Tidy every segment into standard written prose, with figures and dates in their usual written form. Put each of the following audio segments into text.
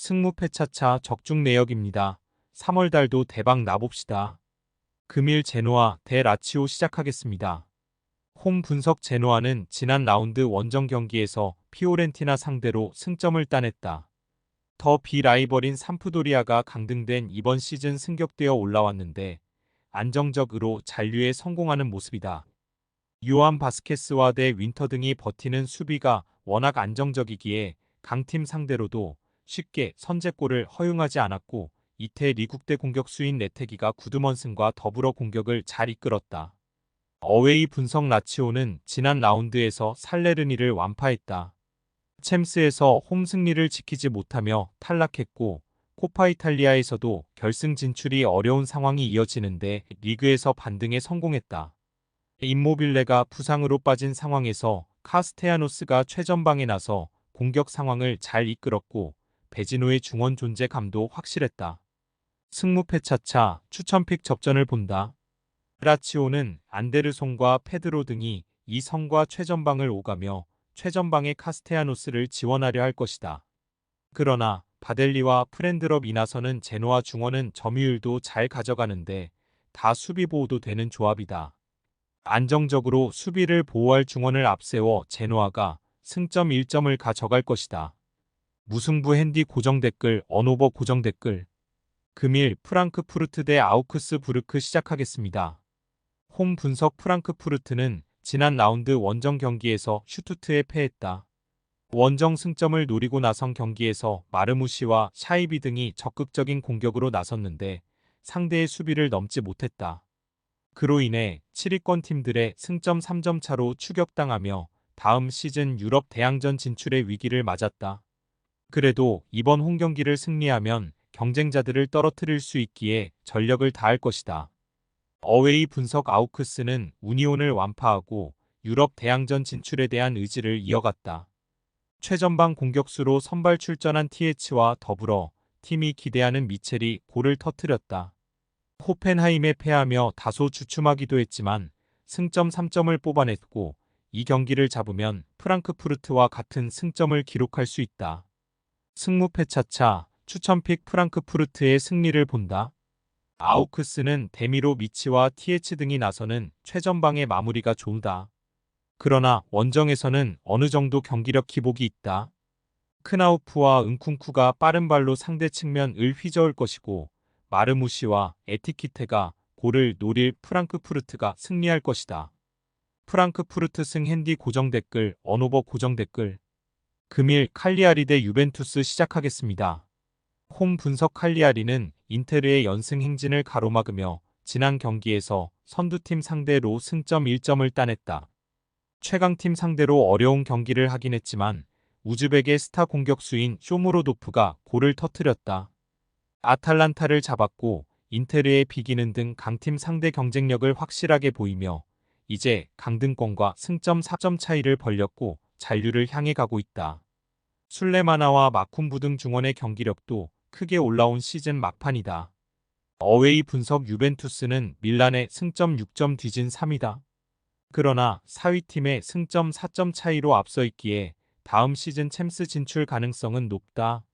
승무패 차차 적중 내역입니다. 3월 달도 대박 나봅시다. 금일 제노아 대 라치오 시작하겠습니다. 홈 분석 제노아는 지난 라운드 원정 경기에서 피오렌티나 상대로 승점을 따냈다. 더 비라이벌인 삼프도리아가 강등된 이번 시즌 승격되어 올라왔는데 안정적으로 잔류에 성공하는 모습이다. 요한 바스케스와 대 윈터 등이 버티는 수비가 워낙 안정적이기에 강팀 상대로도 쉽게 선제골을 허용하지 않았고 이태 리국대 공격수인 레테기가 구드먼슨과 더불어 공격을 잘 이끌었다. 어웨이 분석 라치오는 지난 라운드에서 살레르니를 완파했다. 챔스에서 홈 승리를 지키지 못하며 탈락했고 코파 이탈리아에서도 결승 진출이 어려운 상황이 이어지는데 리그에서 반등에 성공했다. 임모빌레가 부상으로 빠진 상황에서 카스테야노스가 최전방에 나서 공격 상황을 잘 이끌었고 베지노의 중원 존재감도 확실했다. 승무패 차차 추천픽 접전을 본다. 라치오는 안데르송과 페드로 등이 이 성과 최전방을 오가며 최전방의 카스테야노스를 지원하려 할 것이다. 그러나 바델리와 프렌드럽 이나서는 제노아 중원은 점유율도 잘 가져가는데 다 수비 보호도 되는 조합이다. 안정적으로 수비를 보호할 중원을 앞세워 제노아가 승점 1점을 가져갈 것이다. 무승부 핸디 고정 댓글 언오버 고정 댓글 금일 프랑크푸르트 대 아우크스부르크 시작하겠습니다. 홈 분석 프랑크푸르트는 지난 라운드 원정 경기에서 슈투트에 패했다. 원정 승점을 노리고 나선 경기에서 마르무시와 샤이비 등이 적극적인 공격으로 나섰는데 상대의 수비를 넘지 못했다. 그로 인해 7위권 팀들의 승점 3점 차로 추격당하며 다음 시즌 유럽 대항전 진출의 위기를 맞았다. 그래도 이번 홈경기를 승리하면 경쟁자들을 떨어뜨릴 수 있기에 전력을 다할 것이다. 어웨이 분석 아우크스는 우니온을 완파하고 유럽 대항전 진출에 대한 의지를 이어갔다. 최전방 공격수로 선발 출전한 TH와 더불어 팀이 기대하는 미첼이 골을 터뜨렸다. 호펜하임에 패하며 다소 주춤하기도 했지만 승점 3점을 뽑아냈고 이 경기를 잡으면 프랑크푸르트와 같은 승점을 기록할 수 있다. 승무패 차차 추천픽 프랑크푸르트의 승리를 본다. 아우크스는 데미로 미치와 TH 등이 나서는 최전방의 마무리가 좋다. 그러나 원정에서는 어느 정도 경기력 기복이 있다. 크나우프와 은쿵쿠가 빠른 발로 상대 측면을 휘저을 것이고 마르무시와 에티키테가 골을 노릴 프랑크푸르트가 승리할 것이다. 프랑크푸르트 승 핸디 고정 댓글 언오버 고정 댓글 금일 칼리아리 대 유벤투스 시작하겠습니다. 홈 분석 칼리아리는 인테르의 연승 행진을 가로막으며 지난 경기에서 선두팀 상대로 승점 1점을 따냈다. 최강팀 상대로 어려운 경기를 하긴 했지만 우즈벡의 스타 공격수인 쇼무로도프가 골을 터뜨렸다. 아탈란타를 잡았고 인테르에 비기는 등 강팀 상대 경쟁력을 확실하게 보이며 이제 강등권과 승점 4점 차이를 벌렸고 잔류를 향해 가고 있다. 술레마나와 마쿰부 등 중원의 경기력도 크게 올라온 시즌 막판이다. 어웨이 분석 유벤투스는 밀란의 승점 6점 뒤진 3위다. 그러나 4위 팀의 승점 4점 차이로 앞서 있기에 다음 시즌 챔스 진출 가능성은 높다.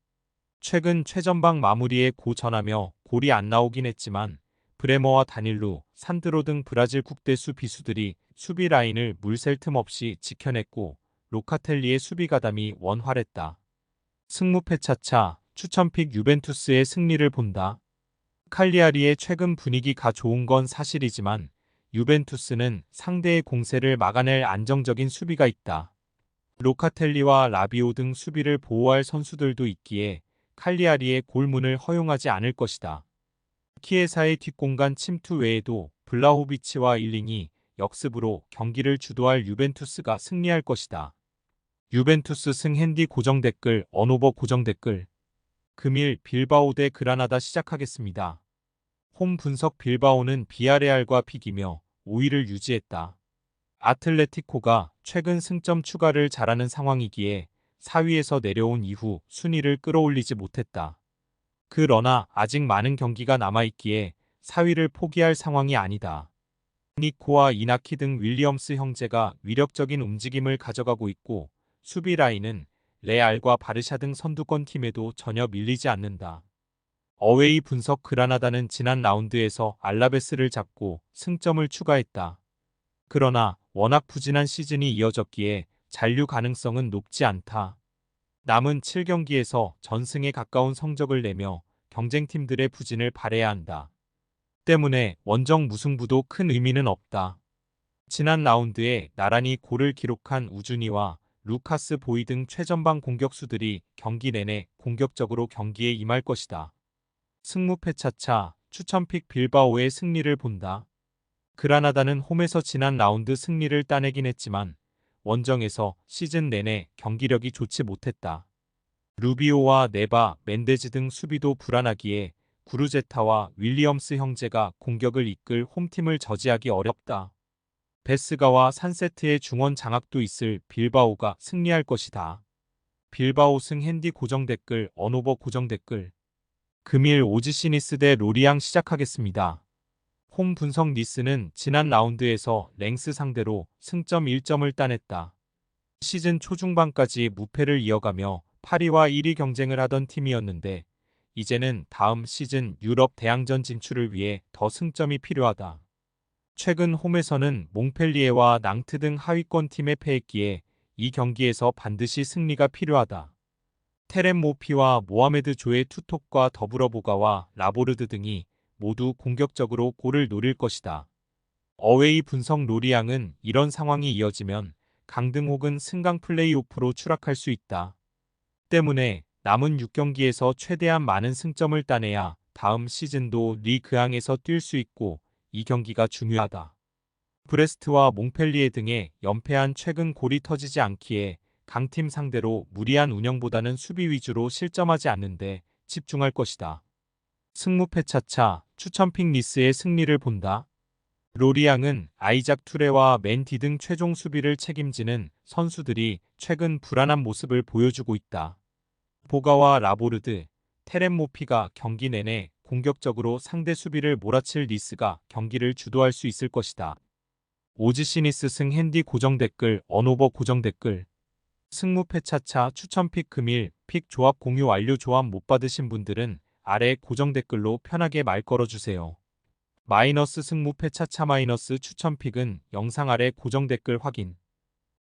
최근 최전방 마무리에 고전하며 골이 안 나오긴 했지만 브레머와 다닐루, 산드로 등 브라질 국대수 비수들이 수비 라인을 물샐 틈 없이 지켜냈고 로카텔리의 수비 가담이 원활했다. 승무패 차차 추천픽 유벤투스의 승리를 본다. 칼리아리의 최근 분위기가 좋은 건 사실이지만 유벤투스는 상대의 공세를 막아낼 안정적인 수비가 있다. 로카텔리와 라비오 등 수비를 보호할 선수들도 있기에 칼리아리의 골문을 허용하지 않을 것이다. 키에사의 뒷공간 침투 외에도 블라호비치와 일링이 역습으로 경기를 주도할 유벤투스가 승리할 것이다. 유벤투스 승 핸디 고정 댓글 언오버 고정 댓글 금일 빌바오 대 그라나다 시작하겠습니다. 홈 분석 빌바오는 비아레알과 비기며 5위를 유지했다. 아틀레티코가 최근 승점 추가를 잘하는 상황이기에 4위에서 내려온 이후 순위를 끌어올리지 못했다. 그러나 아직 많은 경기가 남아있기에 4위를 포기할 상황이 아니다. 니코와 이나키 등 윌리엄스 형제가 위력적인 움직임을 가져가고 있고 수비 라인은 레알과 바르샤 등 선두권 팀에도 전혀 밀리지 않는다. 어웨이 분석 그라나다는 지난 라운드에서 알라베스를 잡고 승점을 추가했다. 그러나 워낙 부진한 시즌이 이어졌기에 잔류 가능성은 높지 않다. 남은 7경기에서 전승에 가까운 성적을 내며 경쟁팀들의 부진을 발해야 한다. 때문에 원정 무승부도 큰 의미는 없다. 지난 라운드에 나란히 골을 기록한 우준이와 루카스 보이 등 최전방 공격수들이 경기 내내 공격적으로 경기에 임할 것이다. 승무패 차차 추천픽 빌바오의 승리를 본다. 그라나다는 홈에서 지난 라운드 승리를 따내긴 했지만 원정에서 시즌 내내 경기력이 좋지 못했다. 루비오와 네바, 멘데즈 등 수비도 불안하기에 구르제타와 윌리엄스 형제가 공격을 이끌 홈팀을 저지하기 어렵다. 베스가와 산세트의 중원 장악도 있을 빌바오가 승리할 것이다. 빌바오 승 핸디 고정 댓글 언오버 고정 댓글 금일 오지시니스 대 로리앙 시작하겠습니다. 홈 분석 니스는 지난 라운드에서 랭스 상대로 승점 1점을 따냈다. 시즌 초중반까지 무패를 이어가며 8위와 1위 경쟁을 하던 팀이었는데 이제는 다음 시즌 유럽 대항전 진출을 위해 더 승점이 필요하다. 최근 홈에서는 몽펠리에와 낭트 등 하위권 팀에 패했기에 이 경기에서 반드시 승리가 필요하다. 테렌 모피와 모하메드 조의 투톱과 더불어 보가와 라보르드 등이 모두 공격적으로 골을 노릴 것이다. 어웨이 분석 로리앙은 이런 상황이 이어지면 강등 혹은 승강 플레이오프로 추락할 수 있다. 때문에 남은 6경기에서 최대한 많은 승점을 따내야 다음 시즌도 리그앙에서 뛸 수 있고 이 경기가 중요하다. 브레스트와 몽펠리에 등에 연패한 최근 골이 터지지 않기에 강팀 상대로 무리한 운영보다는 수비 위주로 실점하지 않는데 집중할 것이다. 승무패 차차 추천픽 니스의 승리를 본다. 로리앙은 아이작 투레와 맨디 등 최종 수비를 책임지는 선수들이 최근 불안한 모습을 보여주고 있다. 보가와 라보르드, 테렌 모피가 경기 내내 공격적으로 상대 수비를 몰아칠 니스가 경기를 주도할 수 있을 것이다. 오지시니스 승 핸디 고정 댓글 언오버 고정 댓글 승무패 차차 추천픽 금일 픽 조합 공유 완료. 조합 못 받으신 분들은 아래 고정 댓글로 편하게 말 걸어주세요. 마이너스 승무패 차차 마이너스 추천픽은 영상 아래 고정 댓글 확인.